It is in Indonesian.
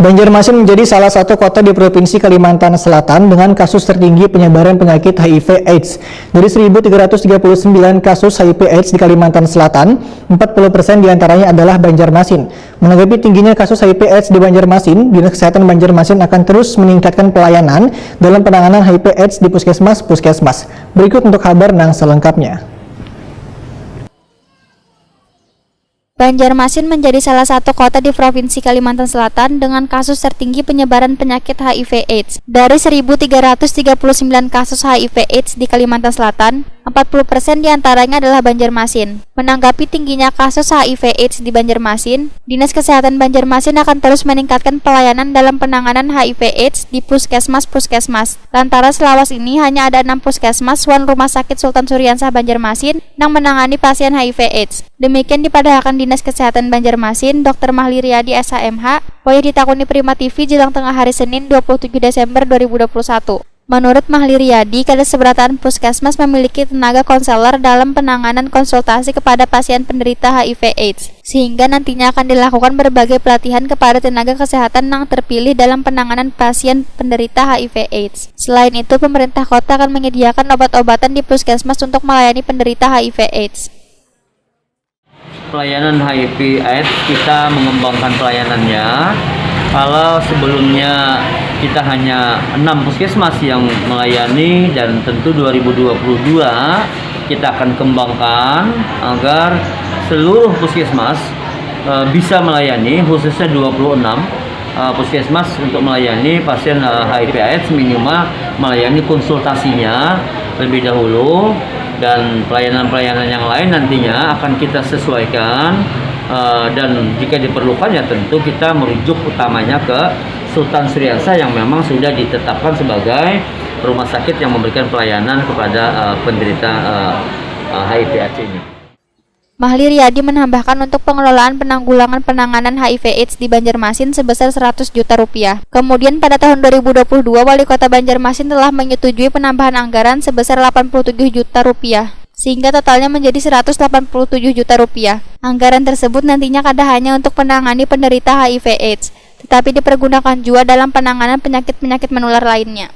Banjarmasin menjadi salah satu kota di Provinsi Kalimantan Selatan dengan kasus tertinggi penyebaran penyakit HIV/AIDS. Dari 1.339 kasus HIV/AIDS di Kalimantan Selatan, 40% diantaranya adalah Banjarmasin. Menanggapi tingginya kasus HIV/AIDS di Banjarmasin, Dinas Kesehatan Banjarmasin akan terus meningkatkan pelayanan dalam penanganan HIV/AIDS di puskesmas-puskesmas. Berikut untuk kabar yang selengkapnya. Banjarmasin menjadi salah satu kota di Provinsi Kalimantan Selatan dengan kasus tertinggi penyebaran penyakit HIV/AIDS. Dari 1.339 kasus HIV/AIDS di Kalimantan Selatan, 40% diantaranya adalah Banjarmasin. Menanggapi tingginya kasus HIV/AIDS di Banjarmasin, Dinas Kesehatan Banjarmasin akan terus meningkatkan pelayanan dalam penanganan HIV/AIDS di puskesmas-puskesmas. Lantaran selawas ini hanya ada 6 puskesmas wan Rumah Sakit Sultan Syuriansah Banjarmasin yang menangani pasien HIV/AIDS. Demikian dipadahkan Dinas Kesehatan Banjarmasin, Dr. Mahli Riyadi SHMH, oleh ditakuni Prima TV jelang tengah hari Senin 27 Desember 2021. Menurut Mahli Riyadi, kada seberatan puskesmas memiliki tenaga konselor dalam penanganan konsultasi kepada pasien penderita HIV/AIDS, sehingga nantinya akan dilakukan berbagai pelatihan kepada tenaga kesehatan yang terpilih dalam penanganan pasien penderita HIV/AIDS. Selain itu, pemerintah kota akan menyediakan obat-obatan di puskesmas untuk melayani penderita HIV/AIDS. Pelayanan HIV/AIDS kita mengembangkan pelayanannya. Kalau sebelumnya kita hanya 6 puskesmas yang melayani, dan tentu 2022 kita akan kembangkan agar seluruh puskesmas bisa melayani, khususnya 26 puskesmas untuk melayani pasien HIV/AIDS, minimal melayani konsultasinya lebih dahulu, dan pelayanan-pelayanan yang lain nantinya akan kita sesuaikan. Dan jika diperlukan ya tentu kita merujuk utamanya ke Sultan Syuriansah yang memang sudah ditetapkan sebagai rumah sakit yang memberikan pelayanan kepada penderita HIV/AIDS ini. Mahli Riyadi menambahkan untuk pengelolaan penanggulangan penanganan HIV/AIDS di Banjarmasin sebesar 100 juta rupiah. Kemudian pada tahun 2022 Wali Kota Banjarmasin telah menyetujui penambahan anggaran sebesar 87 juta rupiah. Sehingga totalnya menjadi 187 juta rupiah. Anggaran tersebut nantinya kada hanya untuk menangani penderita HIV/AIDS, tetapi dipergunakan juga dalam penanganan penyakit-penyakit menular lainnya.